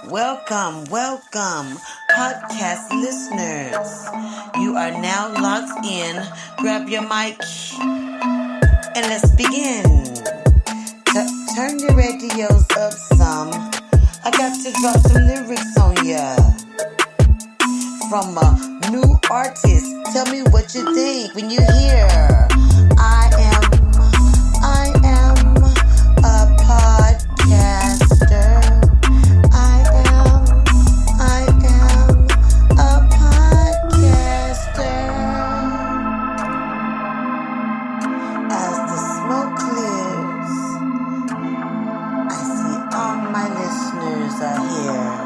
Welcome, podcast listeners. You are now locked in. Grab your mic and let's begin. Turn your radios up some. I got to drop some lyrics on ya. From a new artist. Tell me what you think when you hear. I am a podcaster. I am a podcaster. As the smoke clears, I see all my listeners are here.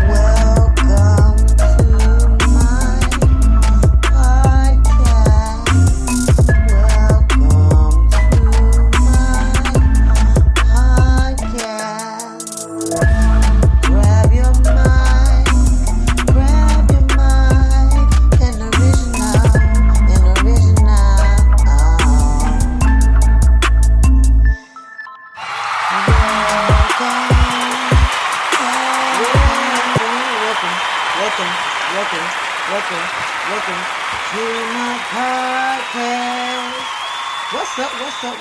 Welcome to my podcast. Welcome to my podcast. Grab your mic, an original. Welcome to my podcast.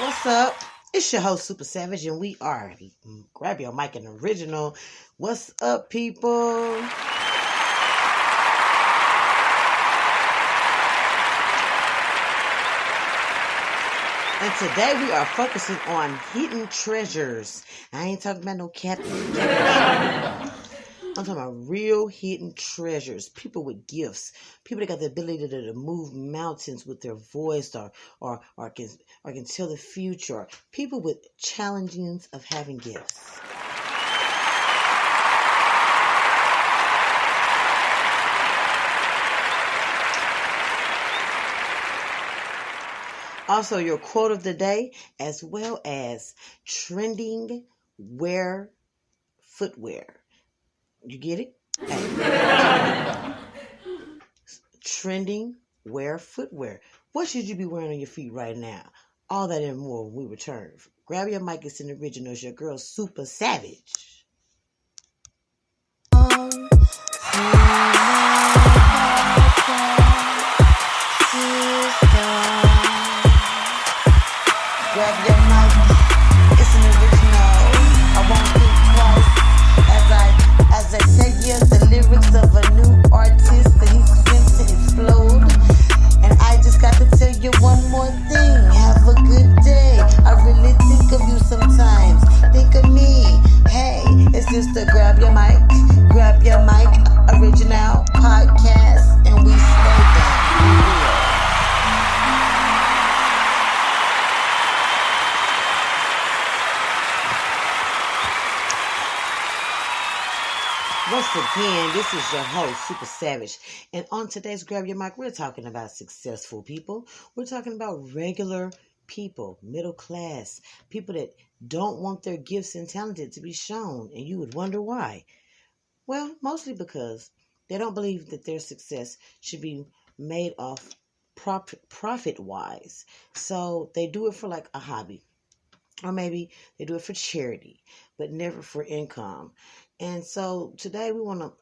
What's up? It's your host, Super Savage, and we are Grab Your Mic and Original. What's up, people? And today we are focusing on hidden treasures. I ain't talking about no captain. I'm talking about real hidden treasures. People with gifts. People that got the ability to move mountains with their voice or can tell the future. People with challenges of having gifts. Also, your quote of the day, as well as trending wear footwear. You get it? Hey. Trending wear footwear. What should you be wearing on your feet right now? All that and more when we return. Grab your mic, it's an original. It's your girl, Super Savage. Grab your mic, it's an original. I won't think twice as I tell you the lyrics of a new artist that he's going to explode. And I just got to tell you one more thing. Have a good day. I really think of you sometimes. Think of me. Hey, it's just the Grab Your Mic original podcast, and we slow down. Once again, this is your host, Super Savage. And on today's Grab Your Mic, we're talking about successful people. We're talking about regular people, middle class, people that don't want their gifts and talents to be shown. And you would wonder why. Well, mostly because they don't believe that their success should be made off profit-wise. So they do it for like a hobby. Or maybe they do it for charity, but never for income. And so today we want to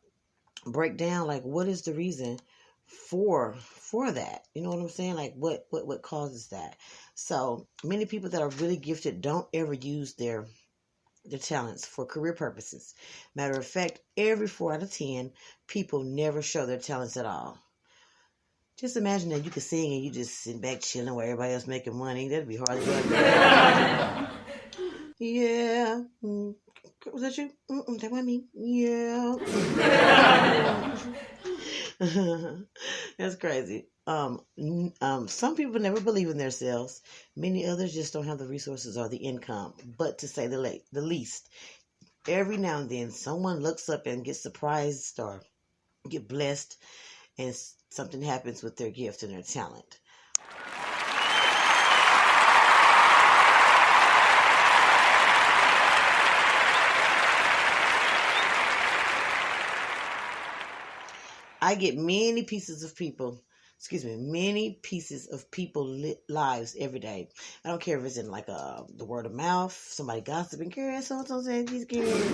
break down like what is the reason for that. You know what I'm saying? Like what causes that? So many people that are really gifted don't ever use their talents for career purposes. Matter of fact, every 4 out of 10 people never show their talents at all. Just imagine that you could sing and you just sit back chilling while everybody else making money. That'd be hard to do. Yeah. Was that you? That wasn't me. Yeah. That's crazy. Some people never believe in themselves. Many others just don't have the resources or the income. But to say the least, every now and then someone looks up and gets surprised or get blessed, and something happens with their gift and their talent. I get many pieces of people many pieces of people lives every day. I don't care if it's in like the word of mouth, somebody gossiping, girl, so said these girls,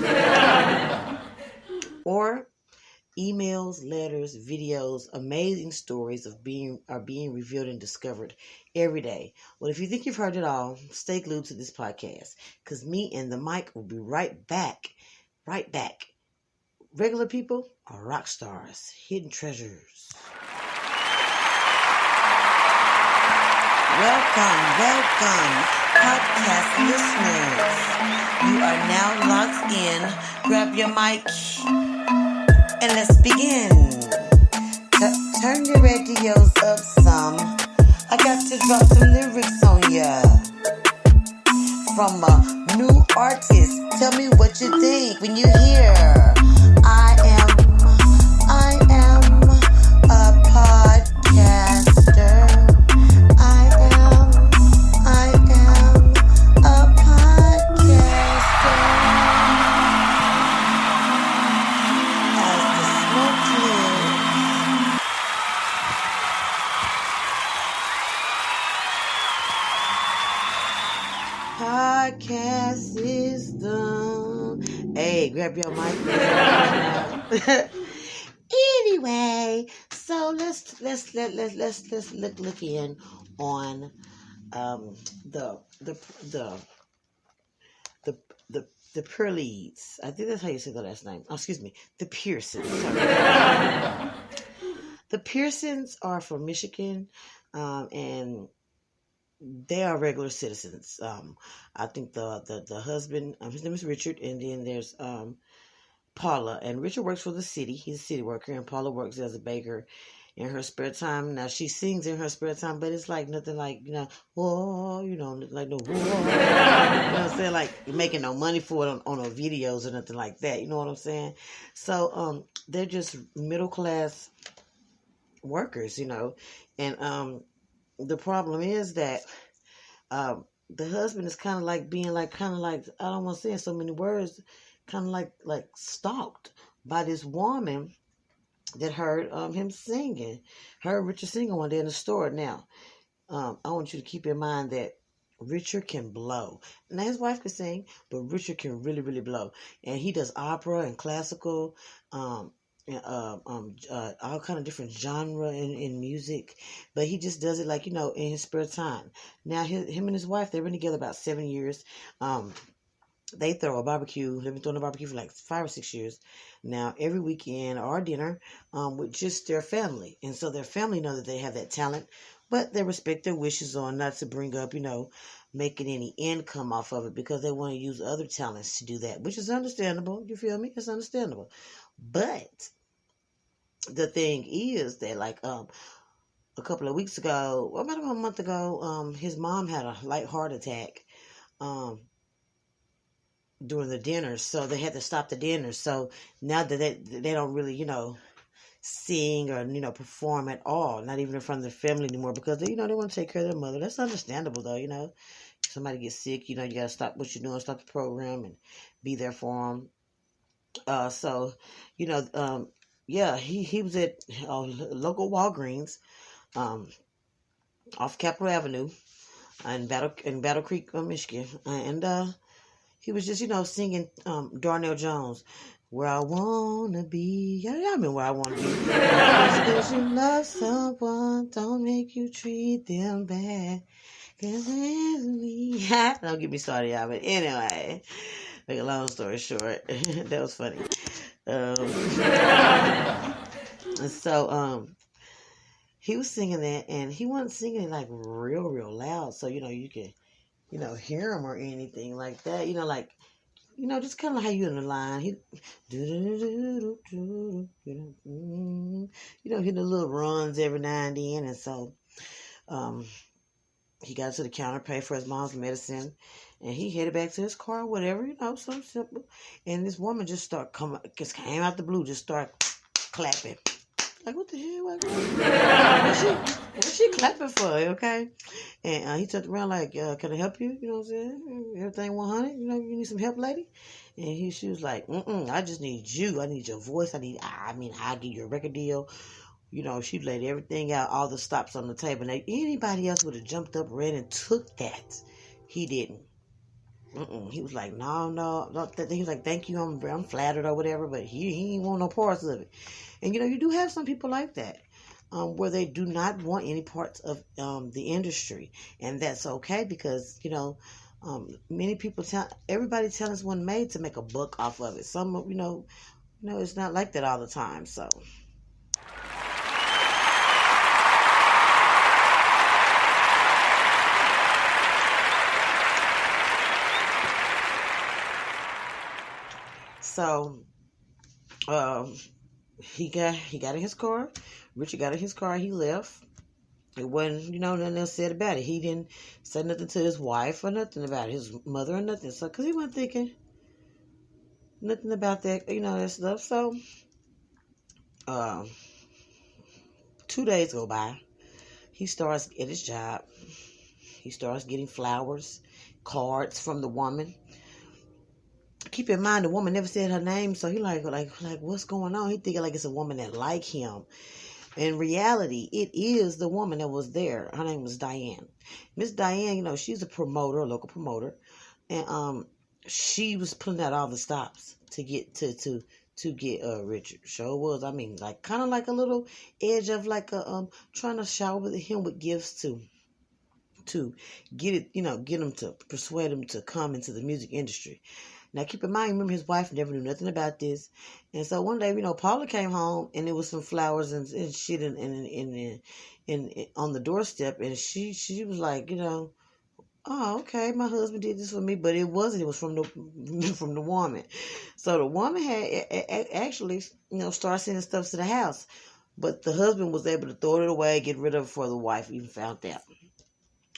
or emails, letters, videos, amazing stories are being revealed and discovered every day. Well, if you think you've heard it all, stay glued to this podcast, because me and the mic will be right back. Right back. Regular people are rock stars, hidden treasures. Welcome, podcast listeners. You are now locked in. Grab your mic and let's begin. Turn your radios up some. I got to drop some lyrics on ya. From a new artist. Tell me what you think when you hear. I am a podcaster. I am a podcaster. As the smoke clears. Podcast is done. Hey, grab your mic. Anyway, so let's look in on the Pearlees. I think that's how you say the last name. Oh, excuse me, the Pearsons. The Pearsons are from Michigan, and they are regular citizens. I think the husband, his name is Richard, and then there's Paula. And Richard works for the city. He's a city worker, and Paula works as a baker in her spare time. Now, she sings in her spare time, but it's like nothing like, whoa, like no whoa. You know what I'm saying? Like, you're making no money for it on no videos or nothing like that. You know what I'm saying? So, they're just middle class workers, and the problem is that the husband is kind of like being like, I don't want to say in so many words, kind of like stalked by this woman that heard him singing, heard Richard singing one day in the store. Now, I want you to keep in mind that Richard can blow. Now, his wife can sing, but Richard can really, really blow. And he does opera and classical, all kind of different genre in music, but he just does it like, in his spare time. Now, him and his wife, they've been together about 7 years. They throw a barbecue. They've been throwing a barbecue for like 5 or 6 years now, every weekend or dinner, with just their family. And so their family know that they have that talent, but they respect their wishes on not to bring up, making any income off of it, because they want to use other talents to do that, which is understandable. You feel me? It's understandable. But the thing is that, like, a couple of weeks ago, about a month ago, his mom had a light heart attack during the dinner, so they had to stop the dinner. So now that they don't really, sing or perform at all, not even in front of their family anymore, because they want to take care of their mother. That's understandable, though. Somebody gets sick, you gotta stop what you're doing, stop the program, and be there for them. So, yeah, he was at local Walgreens, off Capitol Avenue, in Battle Creek, Michigan, and he was just singing Darnell Jones, "Where I Wanna Be." I mean, where I wanna be. Just 'cause you love someone, don't make you treat them bad. 'Cause it's me. Don't get me started, y'all. But anyway, make a long story short, that was funny. So he was singing that, and he wasn't singing it like real loud, so you can hear him or anything like that. Just kind of how you in the line. He hit the little runs every now and then, and so he got to the counter, paid for his mom's medicine, and he headed back to his car, whatever, something simple. And this woman just came out the blue, just start clapping. Like, what the hell? What's she clapping for? Okay. And he turned around like, can I help you? You know what I'm saying? Everything 100? You need some help, lady? And she was like, I just need you. I need your voice. I'll give you a record deal. She laid everything out, all the stops on the table. Now, anybody else would have jumped up, ran, and took that. He didn't. He was like, no, no, no. He was like, thank you, I'm flattered or whatever, but he ain't want no parts of it. And you do have some people like that, where they do not want any parts of the industry, and that's okay because many people everybody talents wasn't made to make a buck off of it. Some it's not like that all the time. So um, he got in his car. Richard got in his car. He left. It wasn't, nothing else said about it. He didn't say nothing to his wife or nothing about it, his mother or nothing. So, because he wasn't thinking nothing about that, that stuff. So, um, 2 days go by. He starts at his job. He starts getting flowers, cards from the woman. Keep in mind, the woman never said her name, so he like what's going on? He thinking like it's a woman that like him. In reality, it is the woman that was there. Her name was Diane. Miss Diane, she's a local promoter, and she was putting out all the stops to get to get Richard. Sure was. I mean, like kind of like a little edge of like a trying to shower him with gifts to get it, get him to persuade him to come into the music industry. Now, keep in mind, remember his wife never knew nothing about this. And so one day, Paula came home and there was some flowers and shit in on the doorstep. And she was like, oh, okay, my husband did this for me. But it wasn't. It was from the woman. So the woman had actually, started sending stuff to the house. But the husband was able to throw it away, get rid of it before the wife even found out.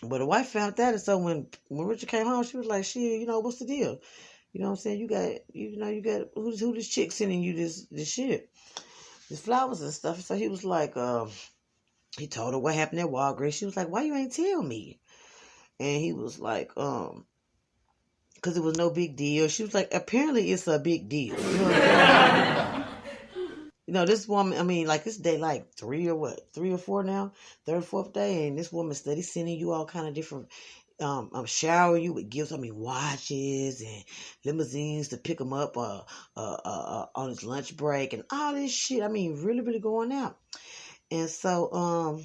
But the wife found that. And so when Richard came home, she was like, shit, what's the deal? You know what I'm saying? You got who this chick sending you this shit, these flowers and stuff. So he was like, he told her what happened at Walgreens. She was like, why you ain't tell me? And he was like, because it was no big deal. She was like, apparently it's a big deal. You know what I'm saying? This woman, I mean, like this day, like 3 or 4 now, third, fourth day, and this woman steady sending you all kind of different. I'm showering you with gifts. I mean, watches and limousines to pick him up on his lunch break and all this shit. I mean, really, really going out. And so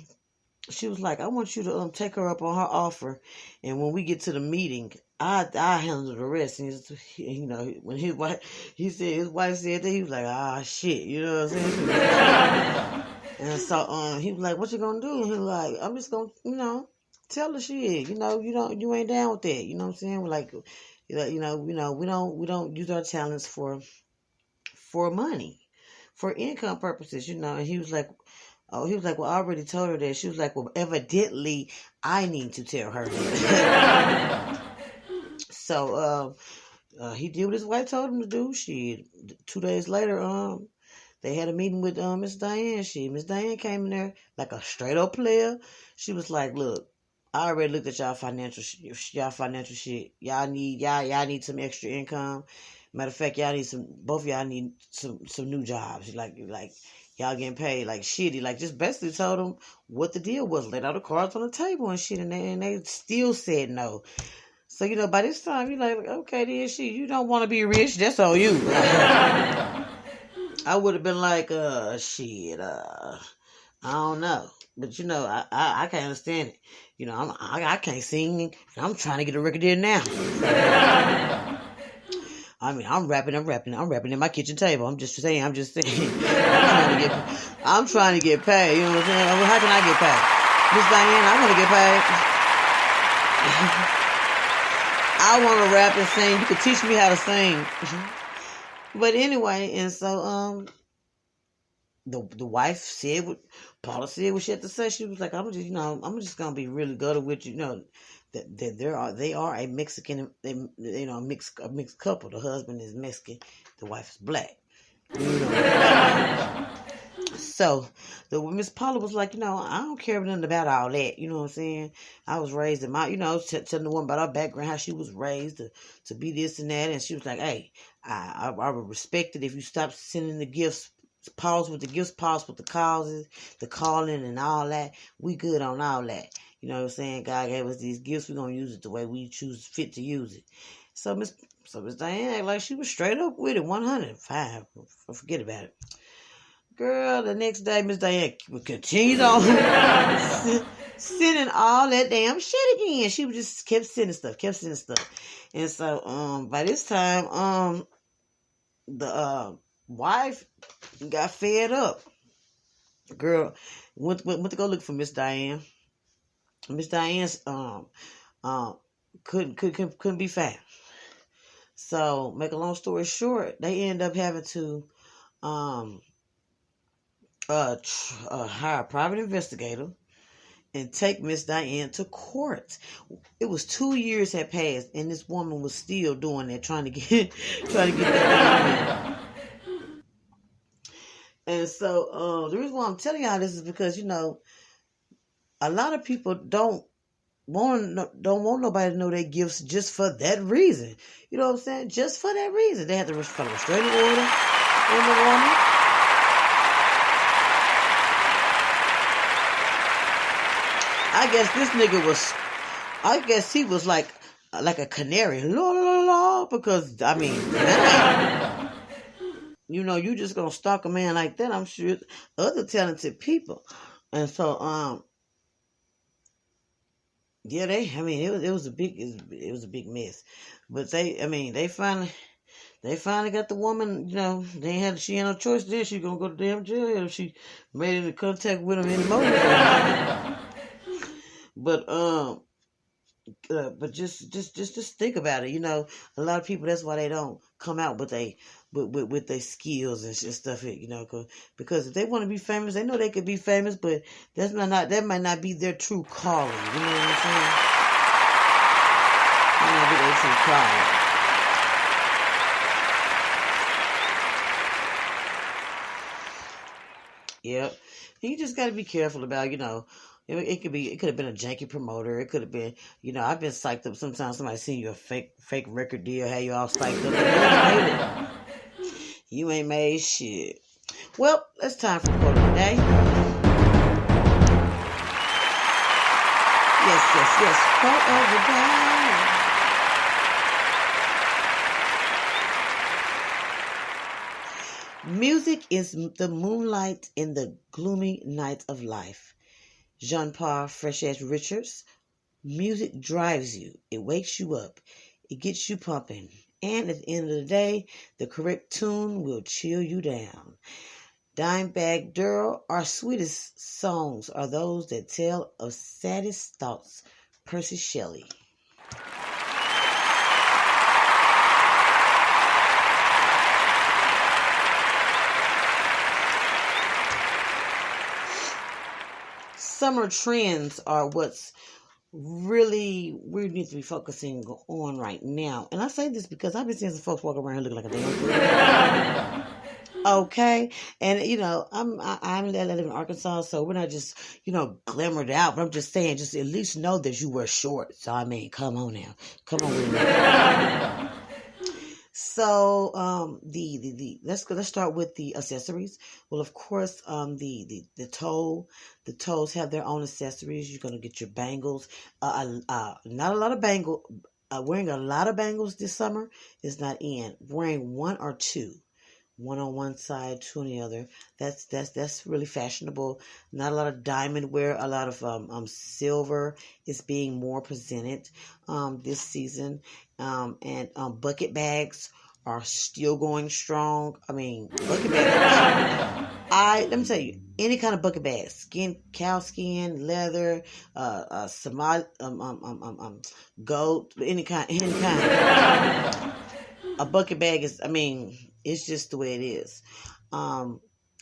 she was like, I want you to take her up on her offer. And when we get to the meeting, I handle the rest. And when his wife, his wife said that, he was like, shit, you know what I'm saying? And so he was like, what you gonna do? And he was like, I'm just gonna, tell her shit. You ain't down with that. You know what I'm saying? We're like, we don't use our talents for money, for income purposes. And he was like, well, I already told her that. She was like, well, evidently, I need to tell her that. So he did what his wife told him to do. 2 days later, they had a meeting with Miss Diane. Miss Diane came in there like a straight up player. She was like, look, I already looked at y'all financial shit. Y'all need some extra income. Matter of fact, both of y'all need some new jobs. Like y'all getting paid like shitty. Like just basically told them what the deal was. Laid all the cards on the table and shit, and they still said no. So by this time you're like, okay, then shit, you don't want to be rich. That's on you. I would have been like, shit, I don't know. But I can't understand it. I can't sing, and I'm trying to get a record deal now. I mean, I'm rapping in my kitchen table. I'm just saying. I'm trying to get paid. You know what I'm saying? How can I get paid? Miss Diane, I want to get paid. I want to rap and sing. You can teach me how to sing. But anyway, and so the wife said what Paula said what she had to say. She was like, I'm just gonna be really gutted with you. That they are a Mexican, a mixed couple. The husband is Mexican, the wife is black. So the Miss Paula was like, I don't care nothing about all that. You know what I'm saying? I was raised in my, telling the woman about her background, how she was raised to be this and that, and she was like, hey, I would respect it if you stop sending the gifts pause with the gifts, pause with the causes, the calling and all that. We good on all that. You know what I'm saying? God gave us these gifts. We're gonna use it the way we choose fit to use it. So Miss Diane act like she was straight up with it, 100. Fine. Forget about it. Girl, the next day Miss Diane continued on sending all that damn shit again. She just kept sending stuff. And so by this time, the wife got fed up. Girl went to go look for Miss Diane. Miss Diane's couldn't be found. So make a long story short, they end up having to hire a private investigator and take Miss Diane to court. It was 2 years had passed, and this woman was still doing that, trying to get that. And so the reason why I'm telling y'all this is because a lot of people don't want nobody to know their gifts just for that reason. You know what I'm saying? Just for that reason, they had to follow a restraining order on the woman. I guess this nigga he was like a canary, la la la, because I mean, you just gonna stalk a man like that. I'm sure other talented people, and so yeah, it was a big mess, but they finally got the woman. She had no choice. Then she gonna go to damn jail if she made any contact with him anymore. But just think about it. A lot of people, that's why they don't come out with their skills and stuff. Because if they want to be famous, they know they could be famous, but that might not be their true calling. You know what I'm saying? That might be their true calling. Yep. You just got to be careful about, It could have been a janky promoter. It could have been, I've been psyched up. Sometimes somebody send you a fake record deal, have you all psyched up. You ain't made shit. Well, it's time for the quote of the day. Yes. Quote of the day. Music is the moonlight in the gloomy night of life. Jean-Paul Fresh Richards. Music drives you. It wakes you up. It gets you pumping. And at the end of the day, the correct tune will chill you down. Dimebag Darrell. Our sweetest songs are those that tell of saddest thoughts. Percy Shelley. Summer trends are what's really we need to be focusing on right now. And I say this because I've been seeing some folks walk around looking like a damn fool. Okay, and I live in Arkansas, so we're not just glamored out, but I'm just saying, just at least know that you wear shorts. So I mean, come on now, come on with me. So let's start with the accessories. Well, of course, the toes have their own accessories. You're gonna get your bangles. Not a lot of wearing a lot of bangles this summer is not in. Wearing one or two. One on one side, two on the other. That's really fashionable. Not a lot of diamond wear. A lot of silver is being more presented this season. And bucket bags are still going strong. I mean, bucket bags. Let me tell you, any kind of bucket bag, cow skin, leather, goat, any kind. A bucket bag is, it's just the way it is. You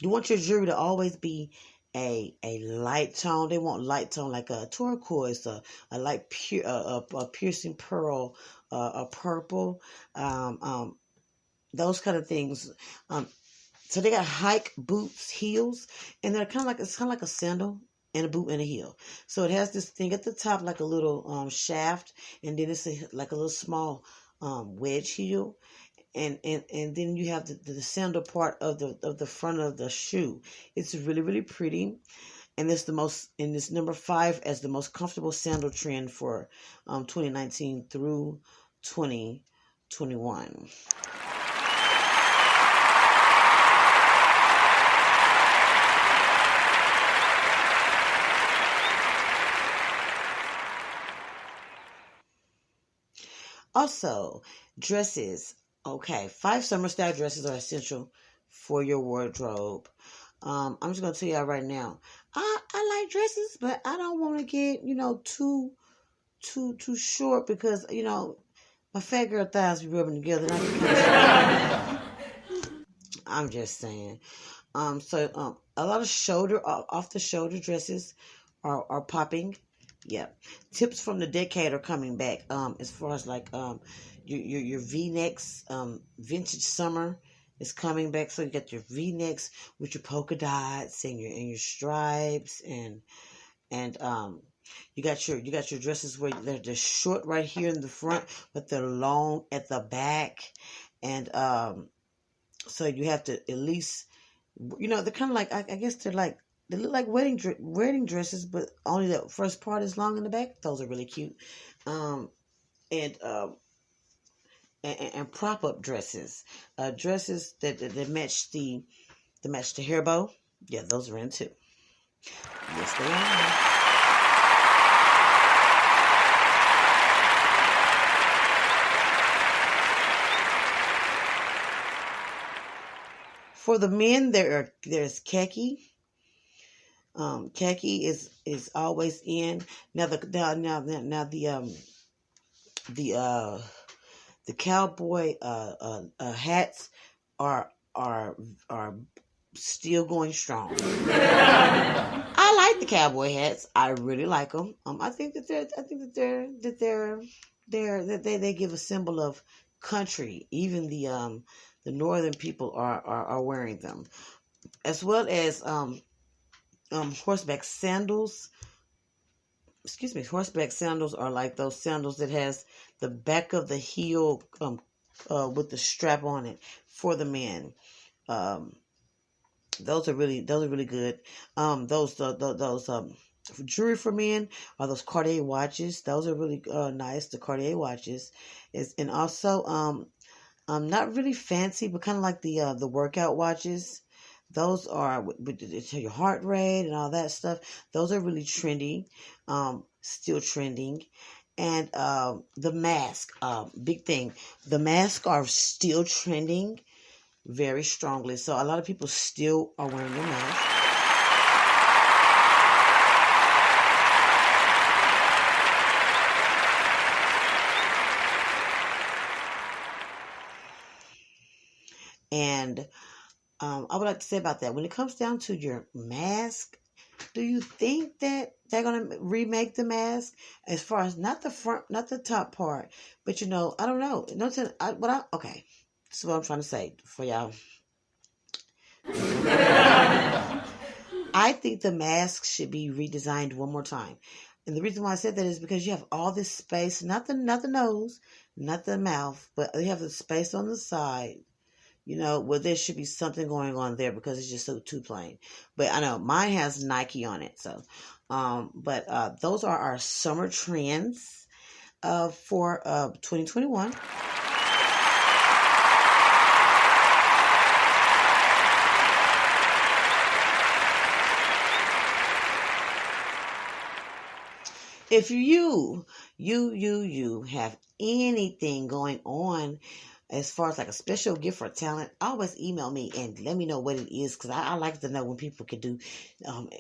want your jewelry to always be a light tone. They want light tone like a turquoise, a light a piercing pearl, a purple, those kind of things. So they got hike boots, heels, and they're kind of like a sandal and a boot and a heel. So it has this thing at the top like a little shaft, and then it's like a little small wedge heel. and then you have the sandal part of the front of the shoe. It's really, really pretty. And it's number 5 as the most comfortable sandal trend for 2019 through 2021. Also, dresses. Okay, 5 summer style dresses are essential for your wardrobe. I'm just gonna tell y'all right now. I like dresses, but I don't want to get too short because my fat girl thighs be rubbing together. And I get kinda I'm just saying. A lot of off the shoulder dresses are popping. Yeah, tips from the decade are coming back. As far as like your V necks, vintage summer is coming back. So you got your V necks with your polka dots and your stripes and you got your dresses where they're short right here in the front, but they're long at the back, and so you have to at least they're kind of like I guess they look like wedding dresses, but only the first part is long in the back. Those are really cute. Um, and and prop up dresses, dresses that match the hair bow. Yeah, those are in too. Yes, they are. For the men, there's khaki. Khaki is always in. Now the the cowboy hats are are are still going strong. I like the cowboy hats. I really like them. They give a symbol of country. Even the northern people are wearing them, as well as horseback sandals. Excuse me, horseback sandals are like those sandals that has the back of the heel with the strap on it for the men. Um, those are really good. Those jewelry for men are those Cartier watches. Those are really nice. The Cartier watches is and also not really fancy, but kind of like the workout watches. Those are they tell your heart rate and all that stuff. Those are really trendy, still trending. And the mask, big thing. The masks are still trending very strongly. So a lot of people still are wearing their mask. And I would like to say about that, when it comes down to your mask, do you think that they're gonna remake the mask as far as not the front, not the top part, but I don't know. No, okay. This is what I'm trying to say for y'all. I think the mask should be redesigned one more time. And the reason why I said that is because you have all this space, not the nose, not the mouth, but you have the space on the side, where there should be something going on there because it's just so too plain. But I know mine has Nike on it, so but those are our summer trends for 2021. If you have anything going on as far as like a special gift or talent, always email me and let me know what it is, because I like to know when people can do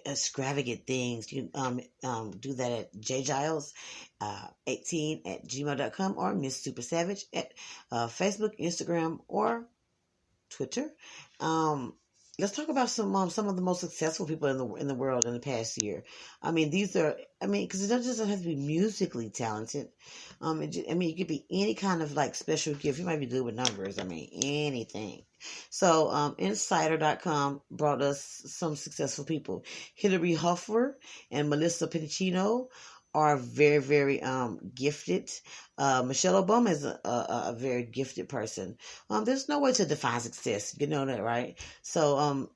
extravagant things. You do that at jgiles18@gmail.com or Miss Super Savage at Facebook, Instagram, or Twitter. Let's talk about some of the most successful people in the world in the past year. Because it doesn't have to be musically talented. It could be any kind of like special gift. You might be good with numbers. Anything. So, Insider.com brought us some successful people. Hillary Huffer and Melissa Pedicino are very, very gifted. Michelle Obama is a very gifted person. There's no way to define success. You know that, right? So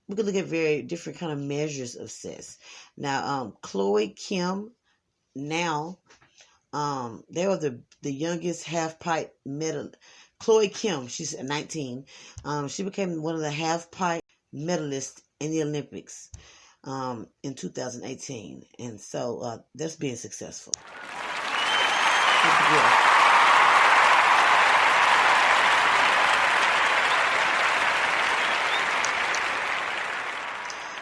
we could look at very different kind of measures of success. Now, Chloe Kim, now they are the youngest half pipe medal. Chloe Kim, she's 19. She became one of the half pipe medalists in the Olympics in 2018, and so that's being successful.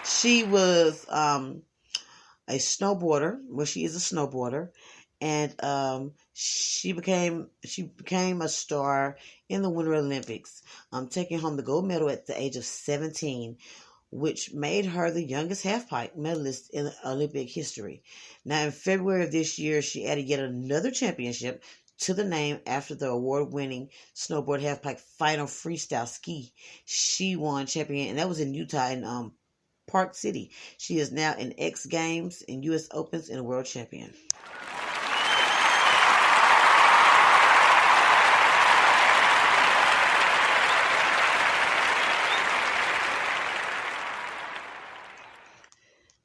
She was a snowboarder. Well, she is a snowboarder, and she became a star in the Winter Olympics, taking home the gold medal at the age of 17, which made her the youngest halfpipe medalist in Olympic history. Now, in February of this year, she added yet another championship to the name after the award-winning snowboard halfpipe final freestyle ski. She won champion, and that was in Utah in Park City. She is now in X Games and U.S. Opens and a world champion.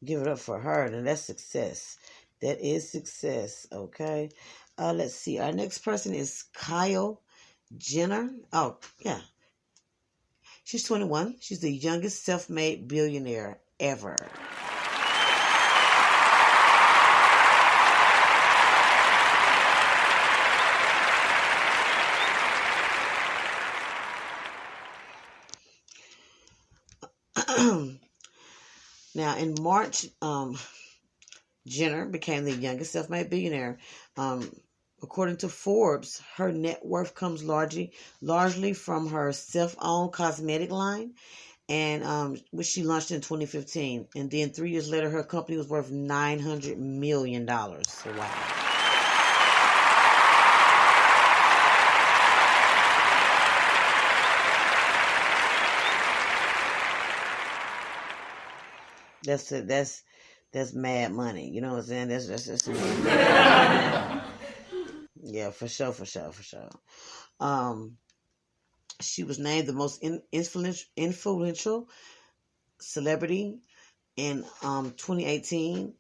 Give it up for her, and that's success. That is success, okay? Let's see. Our next person is Kyle Jenner. Oh, yeah. She's 21. She's the youngest self-made billionaire ever. Now, in March, Jenner became the youngest self-made billionaire. According to Forbes, her net worth comes largely from her self-owned cosmetic line, and which she launched in 2015. And then 3 years later, her company was worth $900 million. Wow. That's mad money. You know what I'm saying? That's yeah, for sure. She was named the most influential celebrity in 2018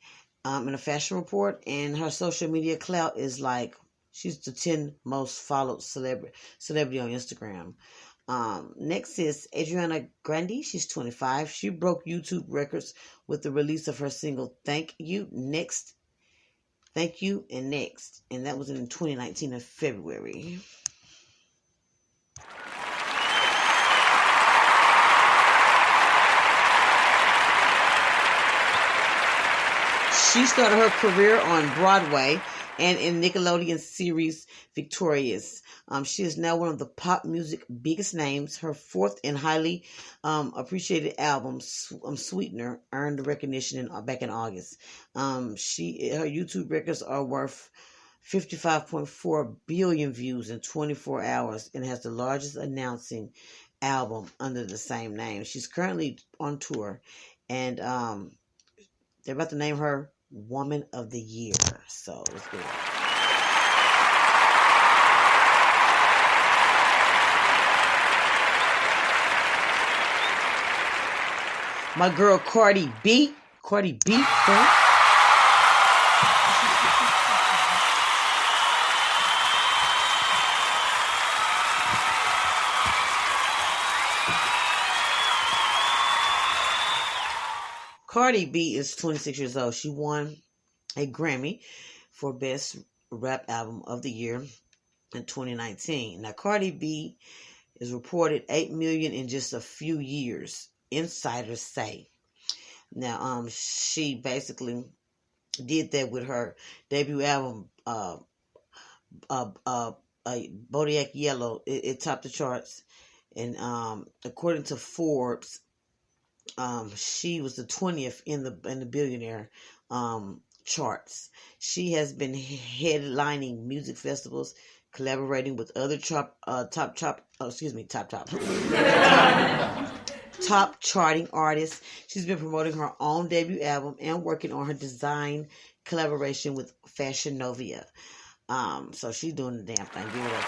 in a fashion report, and her social media clout is like she's the 10th most followed celebrity on Instagram. Next is Ariana Grande. She's 25. She broke YouTube records with the release of her single Thank You and Next, and that was in 2019 in February. She started her career on Broadway and in Nickelodeon series Victorious. She is now one of the pop music biggest names. Her fourth and highly appreciated album, Sweetener, earned recognition back in August. Her YouTube records are worth 55.4 billion views in 24 hours and has the largest announcing album under the same name. She's currently on tour, and they're about to name her Woman of the Year. So let's go. My girl Cardi B. Cardi B is 26 years old. She won a Grammy for Best Rap Album of the Year in 2019. Now, Cardi B is reported 8 million in just a few years, insiders say. Now, she basically did that with her debut album, Bodak Yellow. It topped the charts, and according to Forbes, she was the 20th in the billionaire charts. She has been headlining music festivals, collaborating with other top charting artists. She's been promoting her own debut album and working on her design collaboration with Fashion Novia. So she's doing the damn thing. Give it up.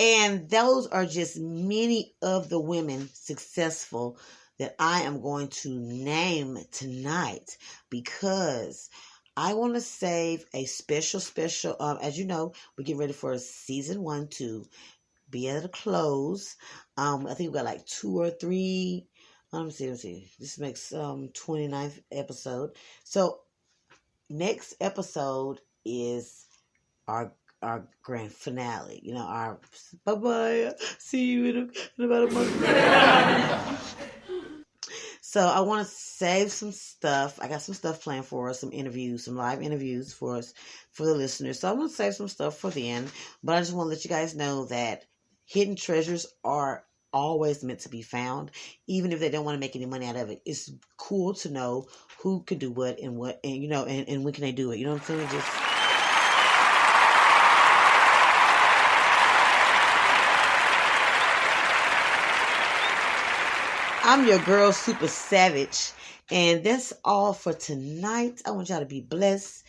And those are just many of the women successful that I am going to name tonight, because I want to save a special, as you know, we're getting ready for season 1 to be at a close. I think we've got like 2 or 3. Let me see. This makes 29th episode. So next episode is our grand finale. You know, our bye-bye. See you in about a month. So I want to save some stuff. I got some stuff planned for us, some interviews, some live interviews for us, for the listeners. So I want to save some stuff for the end. But I just want to let you guys know that hidden treasures are always meant to be found, even if they don't want to make any money out of it. It's cool to know who can do what, and you know, and when can they do it. You know what I'm saying? Just I'm your girl, Super Savage. And that's all for tonight. I want y'all to be blessed.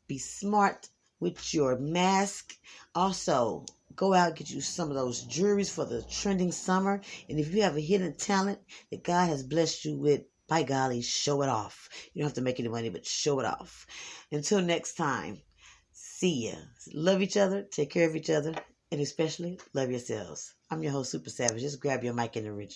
Be smart with your mask. Also, go out and get you some of those jewelries for the trending summer. And if you have a hidden talent that God has blessed you with, by golly, show it off. You don't have to make any money, but show it off. Until next time, see ya. Love each other. Take care of each other. And especially, love yourselves. I'm your host, Super Savage. Just grab your mic and the rich.